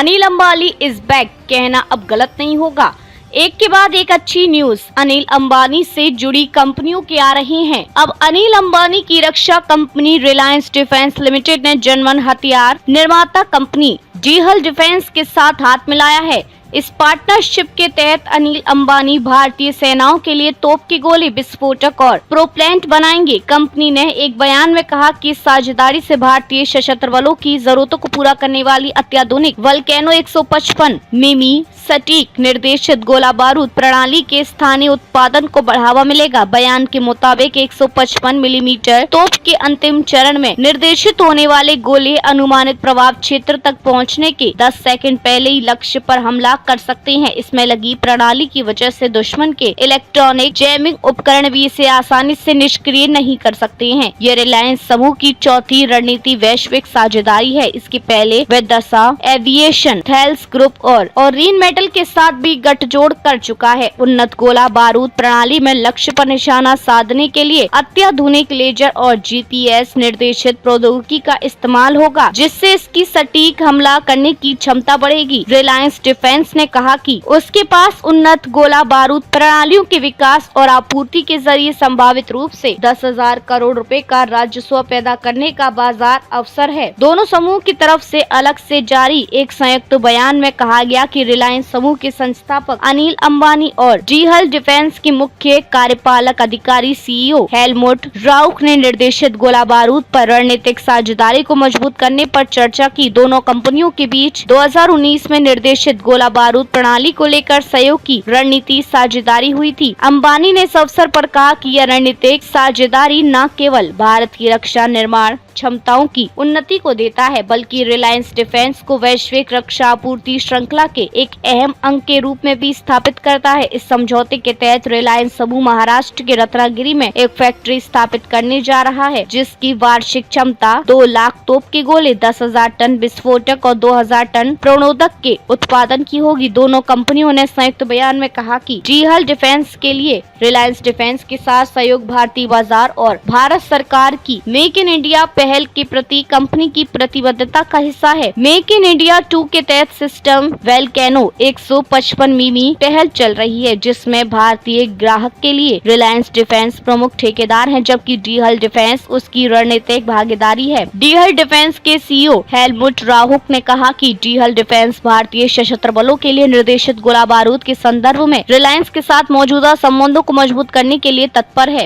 Anil Ambani is back, कहना अब गलत नहीं होगा। एक के बाद एक अच्छी न्यूज अनिल अंबानी से जुड़ी कंपनियों की आ रही हैं। अब अनिल अंबानी की रक्षा कंपनी रिलायंस डिफेंस लिमिटेड ने जर्मन हथियार निर्माता कंपनी डीहल डिफेंस के साथ हाथ मिलाया है। इस पार्टनरशिप के तहत अनिल अंबानी भारतीय सेनाओं के लिए तोप के गोले, विस्फोटक और प्रोपेलेंट बनाएंगे। कंपनी ने एक बयान में कहा कि इस साझेदारी से भारतीय सशस्त्र बलों की जरूरतों को पूरा करने वाली अत्याधुनिक वोल्केनो 155 मिमी सटीक निर्देशित गोला बारूद प्रणाली के स्थानीय उत्पादन को बढ़ावा मिलेगा। बयान के मुताबिक 155 मिलीमीटर तोप के अंतिम चरण में निर्देशित होने वाले गोले अनुमानित प्रभाव क्षेत्र तक पहुंचने के 10 सेकंड पहले ही लक्ष्य पर हमला कर सकते हैं। इसमें लगी प्रणाली की वजह से दुश्मन के इलेक्ट्रॉनिक जैमिंग उपकरण भी इसे आसानी से निष्क्रिय नहीं कर सकते हैं। ये रिलायंस समूह की चौथी रणनीति वैश्विक साझेदारी है। इसके पहले वे दसा एविएशन, थेल्स ग्रुप और रेन मेटल के साथ भी गठजोड़ कर चुका है। उन्नत गोला बारूद प्रणाली में लक्ष्य पर निशाना साधने के लिए अत्याधुनिक लेजर और जीपीएस निर्देशित प्रौद्योगिकी का इस्तेमाल होगा, जिससे इसकी सटीक हमला करने की क्षमता बढ़ेगी। रिलायंस डिफेंस ने कहा कि उसके पास उन्नत गोला बारूद प्रणालियों के विकास और आपूर्ति के जरिए संभावित रूप से 10,000 करोड़ रुपए का राजस्व पैदा करने का बाजार अवसर है। दोनों समूह की तरफ से अलग से जारी एक संयुक्त बयान में कहा गया कि रिलायंस समूह के संस्थापक अनिल अंबानी और डीहल डिफेंस के मुख्य कार्यपालक अधिकारी सीईओ हेलमुट राउख ने निर्देशित गोला बारूद पर रणनीतिक साझेदारी को मजबूत करने पर चर्चा की। दोनों कंपनियों के बीच 2019 में निर्देशित गोला बारूद प्रणाली को लेकर सहयोग की रणनीति साझेदारी हुई थी। अंबानी ने इस अवसर पर कहा कि यह रणनीतिक साझेदारी न केवल भारत की रक्षा निर्माण क्षमताओं की उन्नति को देता है, बल्कि रिलायंस डिफेंस को वैश्विक रक्षा आपूर्ति श्रृंखला के एक अहम अंग के रूप में भी स्थापित करता है। इस समझौते के तहत रिलायंस समूह महाराष्ट्र के रत्नागिरी में एक फैक्ट्री स्थापित करने जा रहा है, जिसकी वार्षिक क्षमता 2 लाख तोप के गोले, 10,000 टन विस्फोटक और 2,000 टन प्रणोदक के उत्पादन की होगी। दोनों कंपनियों ने संयुक्त बयान में कहा कि डीहल डिफेंस के लिए रिलायंस डिफेंस के साथ सहयोग भारतीय बाजार और भारत सरकार की मेक इन इंडिया पहल के प्रति कंपनी की प्रतिबद्धता का हिस्सा है। मेक इन इंडिया 2 के तहत सिस्टम वोल्केनो 155 मिमी पहल चल रही है, जिसमें भारतीय ग्राहक के लिए रिलायंस डिफेंस प्रमुख ठेकेदार है, जबकि डीहल डिफेंस उसकी रणनीतिक भागीदारी है। डीहल डिफेंस के सीईओ हेलमुट राहुक ने कहा कि डीहल डिफेंस भारतीय सशस्त्र बलों के लिए निर्देशित गोला बारूद के संदर्भ में रिलायंस के साथ मौजूदा संबंधों को मजबूत करने के लिए तत्पर है।